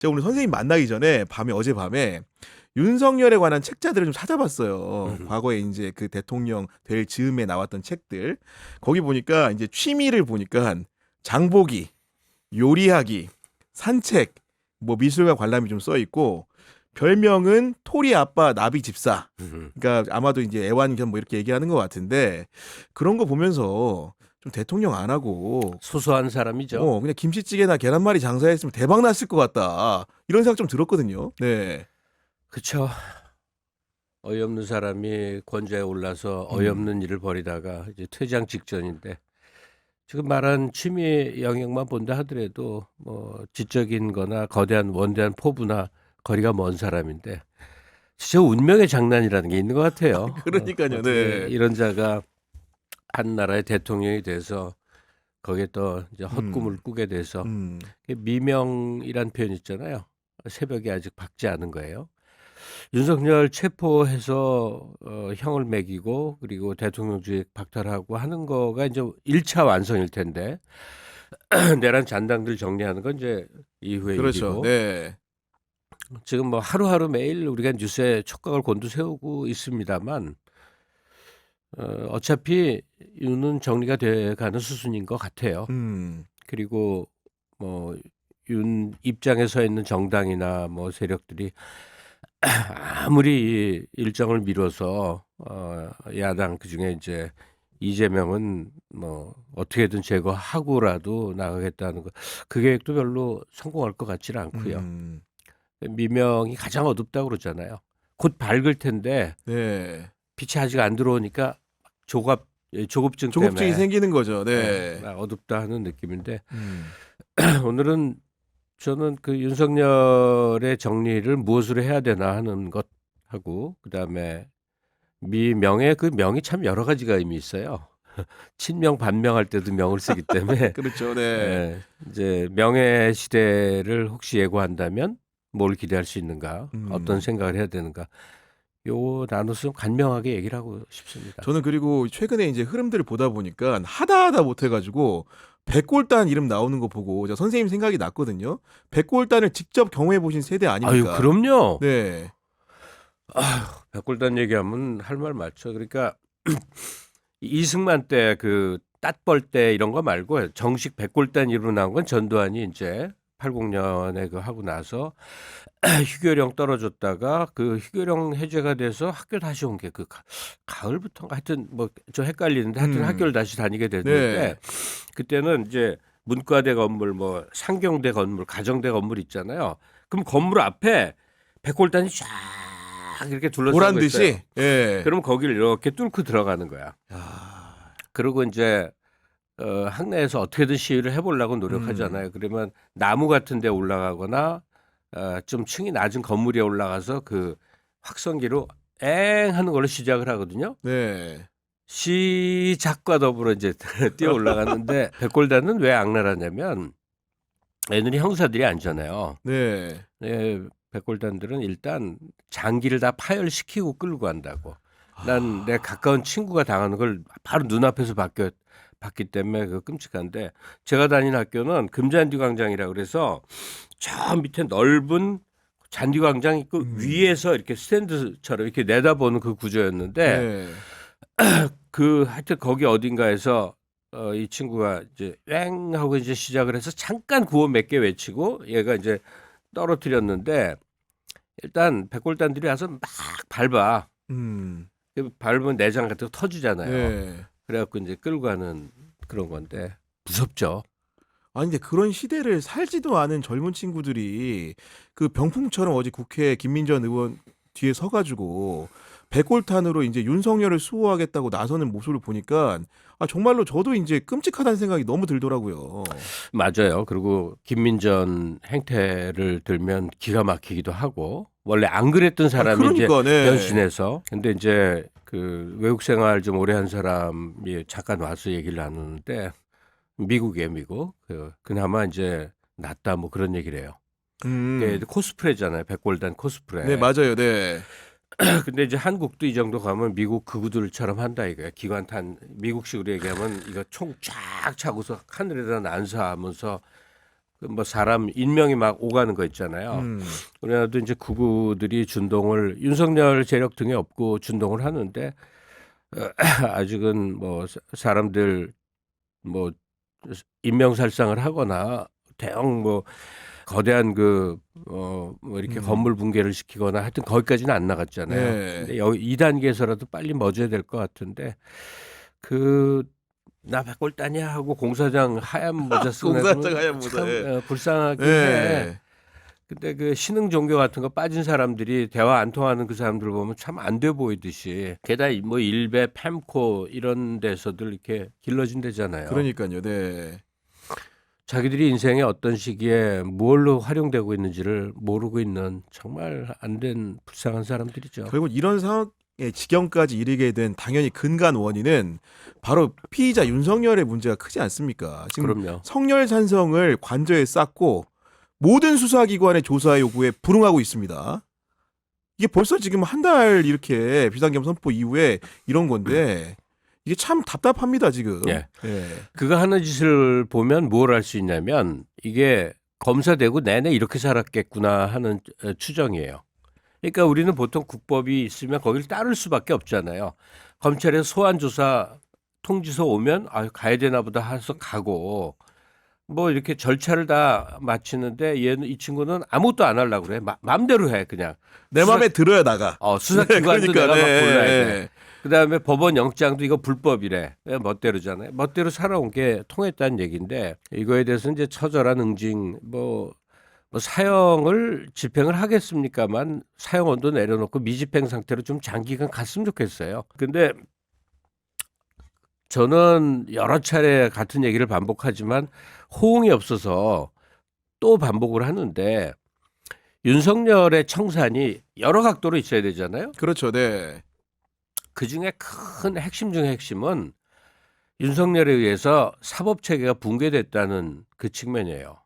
제가 오늘 선생님 만나기 전에 어젯밤에 윤석열에 관한 책자들을 좀 찾아봤어요. 음. 과거에 인제 그 대통령 될 즈음에 나왔던 책들. 거기 보니까 인제 취미를 보니까 장보기, 요리하기, 산책, 뭐 미술과 관람이 좀 써 있고 별명은 토리 아빠 나비 집사. 음. 그러니까 아마도 인제 애완견 뭐 이렇게 얘기하는 것 같은데 그런 거 보면서 좀 대통령 안 하고 소소한 사람이죠. 그냥 김치찌개나 계란말이 장사했으면 대박 났을 것 같다. 이런 생각 좀 들었거든요. 네. 그쵸. 어이없는 사람이 권좌에 올라서 음. 어이없는 일을 벌이다가 이제 퇴장 직전인데 지금 말한 취미 영역만 본다 하더라도 뭐 지적인 거나 거대한 원대한 포부나 거리가 먼 사람인데 진짜 운명의 장난이라는 게 있는 것 같아요. 그러니깐요. 어떻게 네. 이런 자가 한 나라의 대통령이 돼서 거기에 또 이제 헛꿈을 꾸게 돼서 음. 미명이란 표현 있잖아요. 새벽이 아직 밝지 않은 거예요. 윤석열 체포해서 형을 매기고 그리고 대통령주의 박탈하고 하는 거가 이제 1차 완성일 텐데 내란 잔당들 정리하는 건 이제 이후의 그렇죠. 일이고 네. 지금 뭐 하루하루 매일 우리가 뉴스에 촉각을 곤두세우고 있습니다만 어차피 윤은 정리가 돼가는 수순인 것 같아요. 음. 그리고 뭐 윤 입장에 서 있는 정당이나 뭐 세력들이 아무리 이 일정을 미뤄서 야당 그중에 이제 이재명은 뭐 어떻게든 제거하고라도 나가겠다는 거 그 계획도 별로 성공할 것 같지는 않고요. 음. 미명이 가장 어둡다고 그러잖아요. 곧 밝을 텐데 네. 빛이 아직 안 들어오니까 조급증 조급증이 때문에 생기는 거죠. 예 네. 막 어둡다 하는 느낌인데 음. 오늘은 저는 그 윤석열의 정리를 무엇으로 해야 되나 하는 것하고 그다음에 미명의 그 명이 참 여러 가지가 의미 있어요. 친명 반명할 때도 명을 쓰기 때문에 그렇죠. 네. 예 이제 명의 시대를 혹시 예고한다면 뭘 기대할 수 있는가? 어떤 음. 생각을 해야 되는가? 요 나눠서 좀 간명하게 얘기를 하고 싶습니다. 저는 그리고 최근에 인제 흐름들을 보다 보니까 하다 못해 가지고 백골단 이름 나오는 거 보고 제가 선생님 생각이 났거든요. 백골단을 직접 경험해 보신 세대 아유 아닙니까? 그럼요. 네. 아휴 백골단 얘기하면 할 말 많죠. 그러니까 이승만 때 그 땄벌 때 이런 거 말고 정식 백골단 이름으로 나온 건 전두환이 인제 80년에 그 하고 나서 휴교령 떨어졌다가 그 휴교령 해제가 돼서 학교 다시 온 게 그 가을부터인가 하여튼 뭐 저 헷갈리는데 하여튼 학교를 다시 다니게 됐는데 네. 그때는 이제 문과대 건물 뭐 상경대 건물 가정대 건물 있잖아요. 그럼 건물 앞에 백골단이 쫙 이렇게 둘러싼 보란 거 있어요. 듯이 예. 그러면 거기를 이렇게 뚫고 들어가는 거야. 야. 그러고 인제 학내에서 어떻게든 시위를 해 보려고 음. 노력하잖아요. 그러면 나무 같은 데 올라가거나 좀 층이 낮은 건물 위에 올라가서 그 확성기로 엥 하는 걸로 시작을 하거든요. 네. 시작과 더불어 인제 뛰어 올라갔는데 백골단은 왜 악랄하냐면 애들이 형사들이 아니잖아요. 네. 예 백골단들은 일단 장기를 다 파열시키고 끌고 간다고. 난 내 가까운 친구가 당하는 걸 바로 눈앞에서 봤기 때문에 그 끔찍한데 제가 다닌 학교는 금잔디 광장이라 그래서 저 밑에 넓은 잔디 광장 있고 위에서 이렇게 스탠드처럼 이렇게 내다보는 그 구조였는데 네. 그 하여튼 거기 어딘가에서 이 친구가 이제 왱 하고 이제 시작을 해서 잠깐 구호 몇 개 외치고 얘가 이제 떨어뜨렸는데 일단 백골단들이 와서 막 밟아. 음. 그 밟으면 내장 같은 거 터지잖아요. 네. 그래 갖고 인제 끌고 가는 그런 건데 무섭죠. 아니 근데 그런 시대를 살지도 않은 젊은 친구들이 그 병풍처럼 어제 국회 김민전 의원 뒤에 서 가지고 백골탄으로 인제 윤석열을 수호하겠다고 나서는 모습을 보니까 정말로 저도 인제 끔찍하다는 생각이 너무 들더라고요. 맞아요. 그리고 김민전 행태를 들면 기가 막히기도 하고 원래 안 그랬던 사람이 인제 그러니까 네. 변신해서 근데 인제 그 외국 생활 좀 오래 한 사람이 잠깐 와서 얘기를 나누는데 미국이에요, 미국. 그나마 인제 낫다 뭐 그런 얘기를 해요. 그게 음. 코스프레잖아요. 백골단 네 코스프레. 맞아요. 네. 근데 이제 한국도 이 정도 가면 미국 극우들처럼 한다 이거야. 기관탄 미국식으로 얘기하면 이거 총 쫙 차고서 하늘에다 난사하면서 뭐 사람 인명이 막 오가는 거 있잖아요. 우리나라도 이제 구구들이 준동을 윤석열 재력 등에 없고 준동을 하는데 아직은 뭐 사람들 뭐 인명살상을 하거나 대형 뭐 거대한 뭐 이렇게 건물 붕괴를 시키거나 하여튼 거기까지는 안 나갔잖아요. 네. 근데 여기 2단계에서라도 빨리 멎어야 될 것 같은데 나 백골단이야 하고 공사장 하얀 모자 쓰고 공사장 나서는 하얀 모자, 참 예. 불쌍하긴 해. 네. 근데 그 신흥 종교 같은 거 빠진 사람들이 대화 안 통하는 그 사람들 보면 참 안 돼 보이듯이 게다가 뭐 일베 팸코 이런 데서들 이렇게 길러진 데잖아요. 그러니까요. 네. 자기들이 인생의 어떤 시기에 뭘로 활용되고 있는지를 모르고 있는 정말 안 된 불쌍한 사람들이죠. 결국 이런 상황의 지경까지 이르게 된 당연히 근간 원인은 바로 피의자 윤석열의 문제가 크지 않습니까? 지금 그럼요. 성렬 찬성을 관저에 쌓고 모든 수사기관의 조사 요구에 불응하고 있습니다. 이게 벌써 지금 한 달 이렇게 비상겸 선포 이후에 이런 건데 이게 참 답답합니다 지금. 예. 예. 그거 하는 짓을 보면 뭘 할 수 있냐면 이게 검사되고 내내 이렇게 살았겠구나 하는 추정이에요. 그러니까 우리는 보통 국법이 있으면 거기를 따를 수밖에 없잖아요. 검찰에서 소환조사 통지서 오면 가야 되나 보다 해서 가고 뭐 이렇게 절차를 다 마치는데 이 친구는 아무것도 안 하려고 그래. 마음대로 해 그냥. 내 마음에 들어야 나가. 수사기관도 그러니까, 내가 막 네, 골라야 네. 돼. 그다음에 법원 영장도 이거 불법이래. 멋대로잖아요. 멋대로 살아온 게 통했다는 얘기인데 이거에 대해서 이제 처절한 응징 뭐 사형을 집행을 하겠습니까만 사형원도 내려놓고 미집행 상태로 좀 장기간 갔으면 좋겠어요. 근데 저는 여러 차례 같은 얘기를 반복하지만 호응이 없어서 또 반복을 하는데 윤석열의 청산이 여러 각도로 있어야 되잖아요. 그렇죠. 네. 그중에 큰 핵심 중의 핵심은 윤석열에 의해서 사법체계가 붕괴됐다는 그 측면이에요.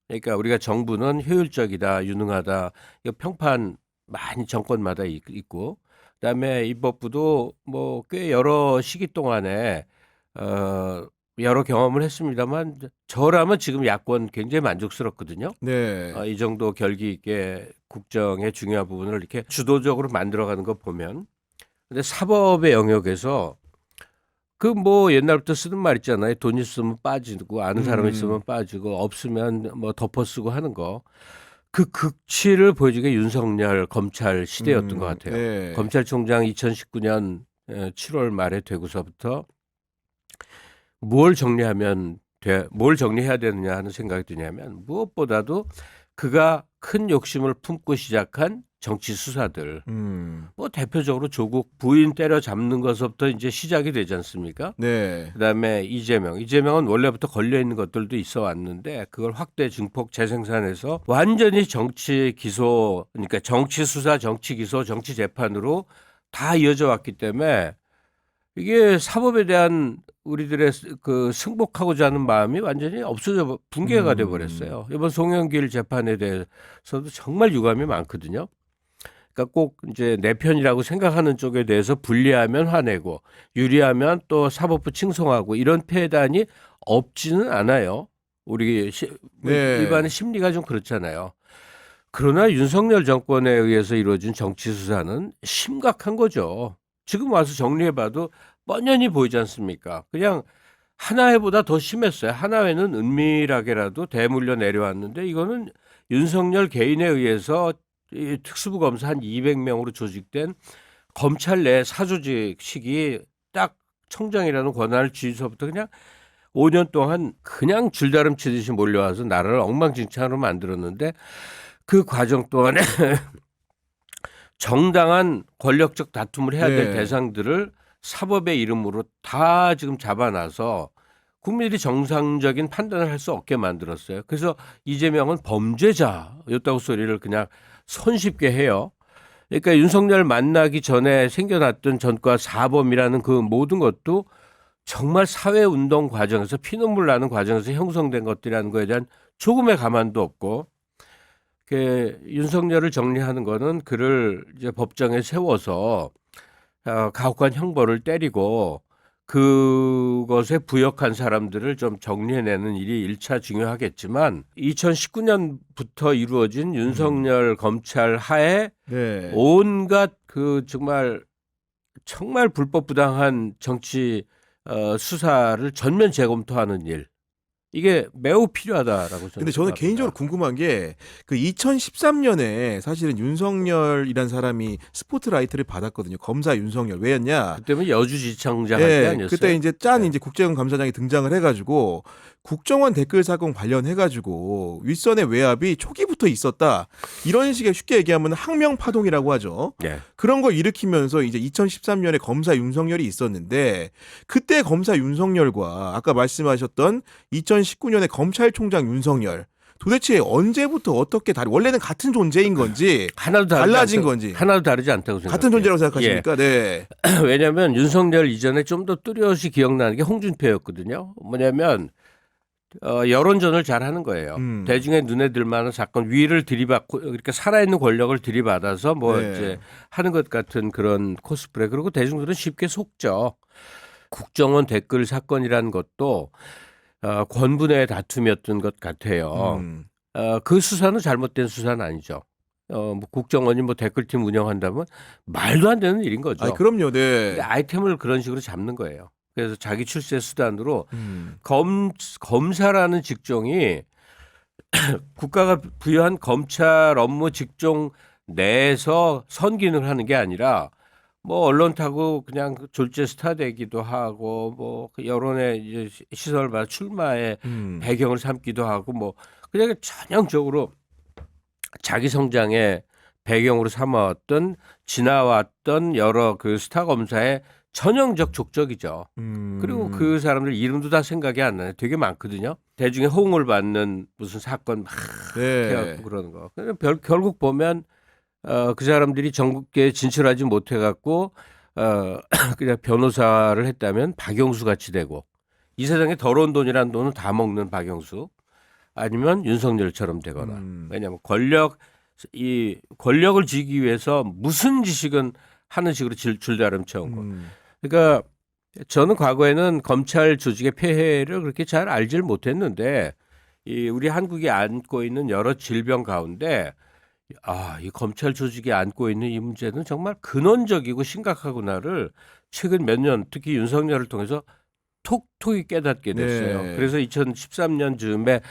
그러니까 우리가 정부는 효율적이다, 유능하다, 이거 평판 많이 정권마다 있고, 그다음에 입법부도 뭐 꽤 여러 시기 동안에 여러 경험을 했습니다만 저라면 지금 야권 굉장히 만족스럽거든요. 네. 이 정도 결기 있게 국정의 중요한 부분을 이렇게 주도적으로 만들어가는 거 보면, 근데 사법의 영역에서 그 뭐 옛날부터 쓰는 말 있잖아요. 돈 있으면 빠지고 아는 사람 있으면 빠지고 없으면 뭐 덮어쓰고 하는 거. 그 극치를 보여주게 윤석열 검찰 시대였던 것 같아요. 네. 검찰총장 2019년 7월 말에 되고서부터 뭘 정리해야 되느냐 하는 생각이 드냐면 무엇보다도 그가 큰 욕심을 품고 시작한 정치 수사들. 뭐 대표적으로 조국 부인 때려잡는 것부터 이제 시작이 되지 않습니까? 네. 그다음에 이재명은 원래부터 걸려 있는 것들도 있어 왔는데 그걸 확대 증폭 재생산해서 완전히 정치 기소, 그러니까 정치 수사, 정치 기소, 정치 재판으로 다 이어져 왔기 때문에 이게 사법에 대한 우리들의 그 승복하고자 하는 마음이 완전히 없어져 붕괴가 돼 버렸어요. 이번 송영길 재판에 대해서도 정말 유감이 많거든요. 그러니까 꼭 이제 내 편이라고 생각하는 쪽에 대해서 불리하면 화내고 유리하면 또 사법부 칭송하고 이런 폐단이 없지는 않아요. 우리 네. 일반의 심리가 좀 그렇잖아요. 그러나 윤석열 정권에 의해서 이루어진 정치 수사는 심각한 거죠. 지금 와서 정리해봐도 뻔연히 보이지 않습니까? 그냥 하나회보다 더 심했어요. 하나회는 은밀하게라도 대물려 내려왔는데 이거는 윤석열 개인에 의해서 이 특수부 검사 한 200명으로 조직된 검찰 내 사조직식이 딱 청장이라는 권한을 쥐서부터 그냥 5년 동안 그냥 줄다름 치듯이 몰려와서 나라를 엉망진창으로 만들었는데 그 과정 동안에 정당한 권력적 다툼을 해야 될 네. 대상들을 사법의 이름으로 다 지금 잡아놔서 국민들이 정상적인 판단을 할 수 없게 만들었어요. 그래서 이재명은 범죄자였다고 소리를 그냥 손쉽게 해요. 그러니까 윤석열 만나기 전에 생겨났던 전과 사범이라는 그 모든 것도 정말 사회운동 과정에서 피눈물 나는 과정에서 형성된 것들이라는 거에 대한 조금의 가만도 없고 윤석열을 정리하는 거는 그를 이제 법정에 세워서 가혹한 형벌을 때리고 그것에 부역한 사람들을 좀 정리해내는 일이 1차 중요하겠지만 2019년부터 이루어진 윤석열 검찰 하에 네. 온갖 그 정말 불법 부당한 정치 수사를 전면 재검토하는 일. 이게 매우 필요하다라고 근데 저는 생각합니다. 개인적으로 궁금한 게 그 2013년에 사실은 윤석열이란 사람이 스포트라이트를 받았거든요. 검사 윤석열. 왜였냐? 그때면 여주지청장 할 때 예, 아니었어요? 그때 이제 짠 네. 이제 국정원 감사장이 등장을 해가지고 국정원 댓글 사건 관련해가지고 윗선의 외압이 초기부터 있었다. 이런 식의 쉽게 얘기하면 항명 파동이라고 하죠. 네. 그런 걸 일으키면서 이제 2013년에 검사 윤석열이 있었는데 그때 검사 윤석열과 아까 말씀하셨던 2019년에 검찰총장 윤석열 도대체 언제부터 어떻게 원래는 같은 존재인 건지 하나도 달라진 건지 하나도 다르지 않다고 생각해요. 같은 존재라고 생각하십니까? 네. 왜냐하면 윤석열 이전에 좀 더 뚜렷이 기억나는 게 홍준표였거든요. 뭐냐면 여론전을 잘 하는 거예요. 대중의 눈에 들 만한 사건 위를 들이받고 그러니까 살아있는 권력을 들이받아서 뭐 네. 이제 하는 것 같은 그런 코스프레. 그리고 대중들은 쉽게 속죠. 국정원 댓글 사건이라는 것도 권분의 다툼이었던 것 같아요. 그 수사는 잘못된 수사는 아니죠. 뭐 국정원이 뭐 댓글팀 운영한다면 말도 안 되는 일인 거죠. 아, 그럼요. 근데 네. 아이템을 그런 식으로 잡는 거예요. 그래서 자기 출세 수단으로 음. 검사라는 직종이 국가가 부여한 검찰 업무 직종 내에서 선기능을 하는 게 아니라 뭐 언론 타고 그냥 졸제 스타 되기도 하고 뭐그 여론의 이제 시선을 받아 출마의 배경을 삼기도 하고 뭐 그냥 전형적으로 자기 성장의 배경으로 삼아왔던 지나왔던 여러 그 스타 검사의 전형적 족적이죠. 그리고 그 사람들 이름도 다 생각이 안 나요. 되게 많거든요. 대중의 호응을 받는 무슨 사건 막 네. 해갖고 그러는 거. 결국 보면 그 사람들이 전국에 진출하지 못해갖고 그냥 변호사를 했다면 박영수 같이 되고 이 세상에 더러운 돈이란 돈은 다 먹는 박영수 아니면 윤석열처럼 되거나 왜냐하면 권력을 쥐기 위해서 무슨 지식은 하는 식으로 줄다름 채운 거. 그러니까 저는 과거에는 검찰 조직의 폐해를 그렇게 잘 알질 못했는데 우리 한국이 안고 있는 여러 질병 가운데 이 검찰 조직이 안고 있는 이 문제는 정말 근원적이고 심각하구나를 최근 몇 년 특히 윤석열을 통해서 톡톡히 깨닫게 됐어요. 네. 그래서 2013년 즈음에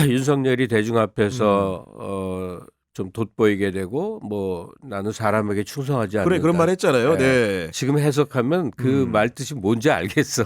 윤석열이 대중 앞에서 좀 돋보이게 되고 뭐 나는 사람에게 충성하지 않는다. 그런 말 했잖아요. 네. 네. 지금 해석하면 그 말 뜻이 뭔지 알겠어.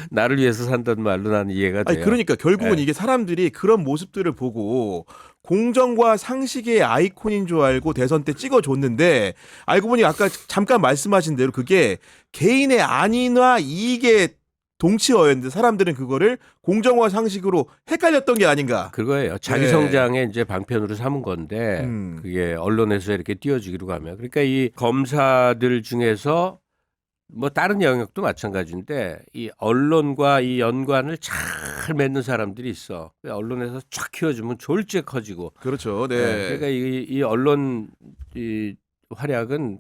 나를 위해서 산다는 말로 나는 이해가 돼요. 아니 그러니까 결국은 네. 이게 사람들이 그런 모습들을 보고 공정과 상식의 아이콘인 줄 알고 대선 때 찍어줬는데 알고 보니 아까 잠깐 말씀하신 대로 그게 개인의 안위나 이익의 동치어였는데 사람들은 그거를 공정과 상식으로 헷갈렸던 게 아닌가. 그거예요. 자기 네. 성장의 이제 방편으로 삼은 건데 그게 언론에서 이렇게 띄워주기로 가면 그러니까 이 검사들 중에서 뭐 다른 영역도 마찬가지인데 이 언론과 이 연관을 잘 맺는 사람들이 있어. 언론에서 쫙 키워주면 졸지에 커지고. 그렇죠. 네. 그러니까 이 언론 이 활약은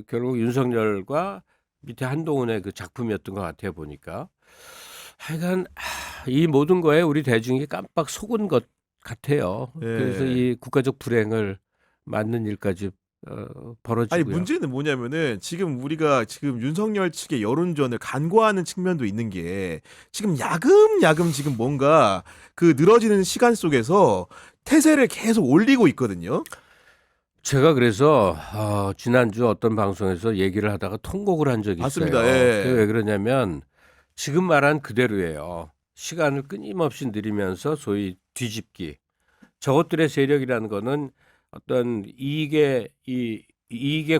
결국 윤석열과 밑에 한동훈의 그 작품이었던 것 같아요 보니까. 하여간 이 모든 거에 우리 대중이 깜빡 속은 것 같아요. 네. 그래서 이 국가적 불행을 막는 일까지 벌어지고요. 아니 문제는 뭐냐면은 지금 우리가 지금 윤석열 측의 여론전을 간과하는 측면도 있는 게 지금 야금야금 지금 뭔가 그 늘어지는 시간 속에서 태세를 계속 올리고 있거든요. 제가 그래서 지난주 어떤 방송에서 얘기를 하다가 통곡을 한 적이 맞습니다. 있어요. 예. 그게 왜 그러냐면 지금 말한 그대로예요. 시간을 끊임없이 늘리면서 소위 뒤집기. 저것들의 세력이라는 거는 어떤 이익의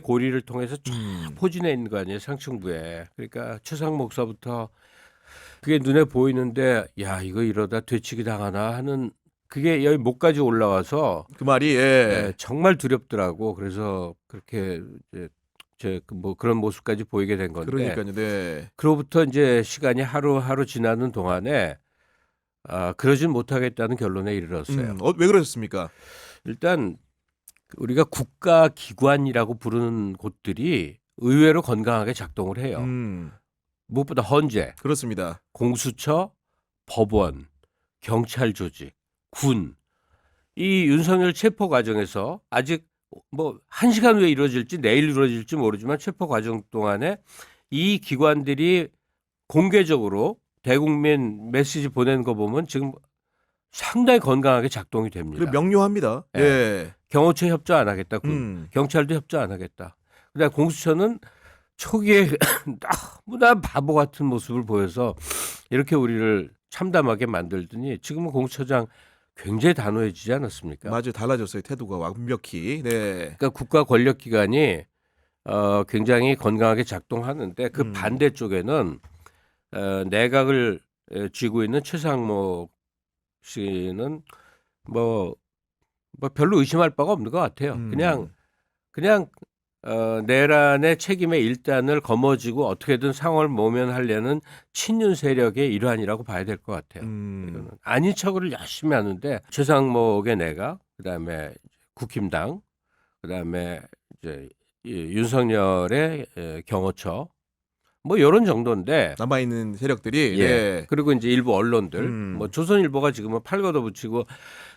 고리를 통해서 쫙 포진해 있는 거 아니에요. 상층부에. 그러니까 최상 목사부터 그게 눈에 보이는데 야 이거 이러다 되치기 당하나 하는 그게 여기 목까지 올라와서 그 말이 예. 정말 두렵더라고. 그래서 그렇게 이제 뭐 그런 모습까지 보이게 된 건데. 그러니까요. 네. 그로부터 이제 시간이 하루하루 지나는 동안에 그러진 못하겠다는 결론에 이르렀어요. 왜 그러셨습니까? 일단 우리가 국가기관이라고 부르는 곳들이 의외로 건강하게 작동을 해요. 무엇보다 헌재, 그렇습니다. 공수처, 법원, 경찰 조직, 군. 이 윤석열 체포 과정에서 아직 뭐 1시간 후에 이루어질지 내일 이루어질지 모르지만 체포 과정 동안에 이 기관들이 공개적으로 대국민 메시지 보낸 거 보면 지금 상당히 건강하게 작동이 됩니다. 그리고 명료합니다. 예. 예. 경호처 협조 안 하겠다. 군. 경찰도 협조 안 하겠다. 그다음 공수처는 초기에 너무나 바보 같은 모습을 보여서 이렇게 우리를 참담하게 만들더니 지금은 공수처장 굉장히 단호해지지 않았습니까? 맞아요. 달라졌어요. 태도가 완벽히. 네. 그러니까 국가 권력기관이 굉장히 건강하게 작동하는데 그 반대쪽에는 내각을 쥐고 있는 최상목 씨는 뭐 별로 의심할 바가 없는 것 같아요. 그냥 내란의 책임의 일단을 거머쥐고 어떻게든 상황을 모면하려는 친윤 세력의 일환이라고 봐야 될 것 같아요. 이거는 아닌 척을 열심히 하는데 최상목의 내각, 그다음에 국힘당, 그다음에 이제 윤석열의 경호처 뭐 이런 정도인데 남아 있는 세력들이 예. 네. 그리고 이제 일부 언론들 뭐 조선일보가 지금은 팔 걷어붙이고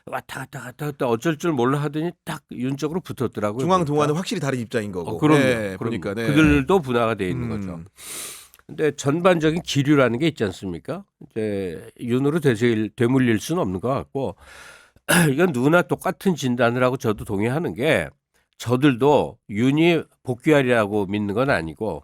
왔다 갔다 어쩔 줄 몰라 하더니 딱 윤 쪽으로 붙었더라고요. 중앙 동아는 확실히 다른 입장인 거고. 그럼요. 네, 그럼 보니까 네. 그들도 분화가 돼 있는 거죠. 근데 전반적인 기류라는 게 있지 않습니까? 이제 윤으로 되물릴 수는 없는 것 같고 이건 누구나 똑같은 진단을 하고 저도 동의하는 게 저들도 윤이 복귀하리라고 믿는 건 아니고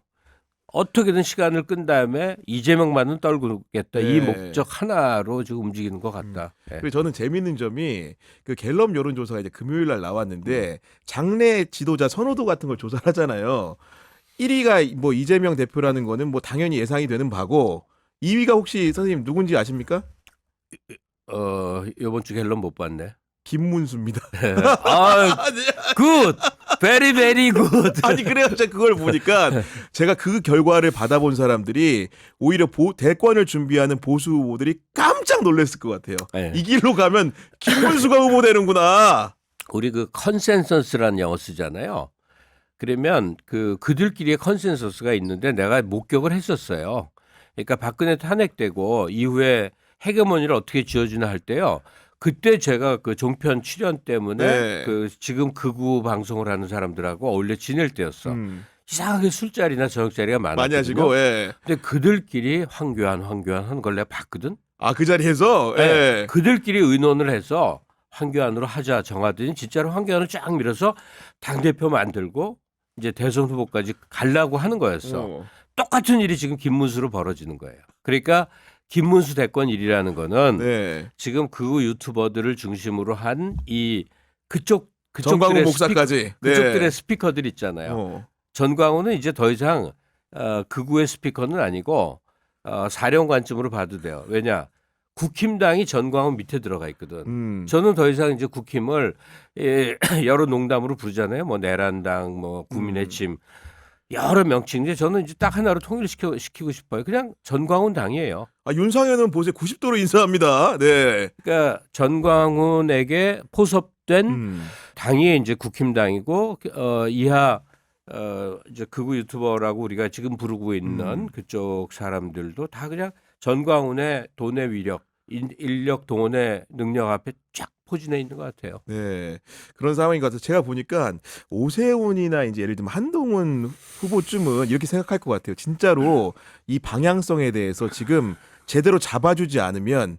어떻게든 시간을 끈 다음에 이재명만은 떨구겠다. 네. 이 목적 하나로 지금 움직이는 것 같다. 예. 그리고 저는 재밌는 점이 그 갤럽 여론조사가 이제 금요일 날 나왔는데 장내 지도자 선호도 같은 걸 조사를 하잖아요. 1위가 뭐 이재명 대표라는 거는 뭐 당연히 예상이 되는 바고 2위가 혹시 선생님 누군지 아십니까? 이번 주 갤럽 못 봤네. 김문수입니다. 아, 굿. 베리 베리 굿. 아니 그래요. 제가 그걸 보니까 제가 그 결과를 받아본 사람들이 오히려 대권을 준비하는 보수 후보들이 깜짝 놀랐을 것 같아요. 네. 이 길로 가면 김문수가 후보되는구나. 우리 그 컨센서스라는 영어 쓰잖아요. 그러면 그들끼리의 컨센서스가 있는데 내가 목격을 했었어요. 그러니까 박근혜 탄핵되고 이후에 헤게모니를 어떻게 쥐어주나 할 때요. 그때 제가 그 종편 출연 때문에 네. 그 지금 극우 방송을 하는 사람들하고 어울려 지낼 때였어. 이상하게 술자리나 저녁자리가 많았거든요. 많이 하시고, 예. 근데 그들끼리 황교안 하는 걸 내가 봤거든. 아, 그 자리에서, 예. 그들끼리 의논을 해서 황교안으로 하자 정하더니 진짜로 황교안을 쫙 밀어서 당대표 만들고 이제 대선 후보까지 가려고 하는 거였어. 똑같은 일이 지금 김문수로 벌어지는 거예요. 그러니까 김문수 대권 일이라는 거는 네. 지금 그 유튜버들을 중심으로 한 이 정광훈 그쪽들의 목사까지. 그쪽들의 스피커들 있잖아요. 전광훈은 이제 더 이상 극우의 스피커는 아니고 사령관쯤으로 봐도 돼요. 왜냐? 국힘당이 전광훈 밑에 들어가 있거든. 저는 더 이상 이제 국힘을 여러 농담으로 부르잖아요. 뭐 내란당, 뭐 국민의 침 여러 명칭인데 저는 이제 딱 하나로 통일시키고 싶어요. 그냥 전광훈 당이에요. 아, 윤상현은 보세 90도로 인사합니다. 네. 그러니까 전광훈에게 포섭된 당이 이제 국힘당이고 이하 이제 극우 유튜버라고 우리가 지금 부르고 있는 그쪽 사람들도 다 그냥 전광훈의 돈의 위력, 인력 동원의 능력 앞에 쫙 포진해 있는 것 같아요. 네. 그런 상황인 것 같아서 제가 보니까 오세훈이나 이제 예를 들면 한동훈 후보쯤은 이렇게 생각할 것 같아요. 진짜로 이 방향성에 대해서 지금 제대로 잡아주지 않으면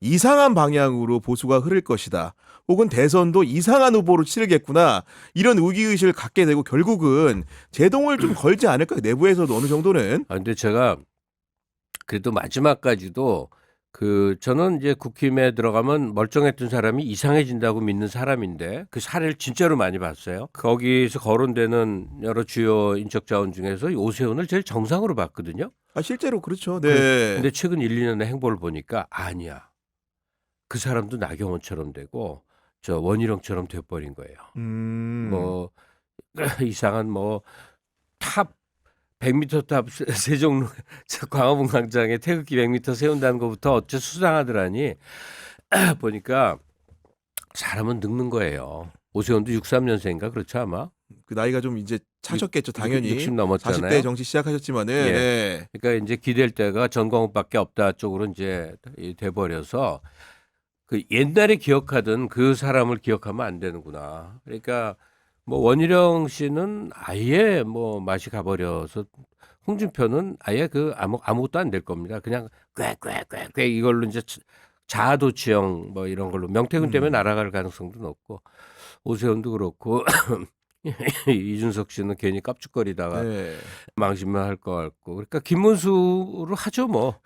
이상한 방향으로 보수가 흐를 것이다. 혹은 대선도 이상한 후보로 치르겠구나. 이런 의기의식을 갖게 되고 결국은 제동을 좀 걸지 않을까. 내부에서도 어느 정도는. 근데 제가 그래도 마지막까지도 저는 이제 국힘에 들어가면 멀쩡했던 사람이 이상해진다고 믿는 사람인데 그 사례를 진짜로 많이 봤어요. 거기서 거론되는 여러 주요 인적 자원 중에서 오세훈을 제일 정상으로 봤거든요. 아, 실제로 그렇죠. 네. 근데 최근 1, 2년의 행보를 보니까 아니야. 그 사람도 나경원처럼 되고 저 원희룡처럼 돼버린 거예요. 뭐 이상한 뭐 탑 100m 탑 세종 광화문 광장에 태극기 100m 세운다는 것부터 어째 수상하더라니 보니까 사람은 늙는 거예요. 오세훈도 63년생인가 그렇죠 아마. 그 나이가 좀 이제 차셨겠죠, 당연히. 60 넘었잖아요. 40대 정치 시작하셨지만은. 예. 네. 그러니까 이제 기댈 때가 전광훈밖에 없다 쪽으로 이제 돼버려서 그 옛날에 기억하던 그 사람을 기억하면 안 되는구나. 그러니까 뭐 원희룡 씨는 아예 뭐 맛이 가버려서 홍준표는 아예 그 아무것도 안 될 겁니다. 그냥 꾀 이걸로 이제 자아도취형 뭐 이런 걸로 명태균 때문에 날아갈 가능성도 높고 오세훈도 그렇고 이준석 씨는 괜히 깝죽거리다가 네. 망신만 할 것 같고 그러니까 김문수로 하죠 뭐.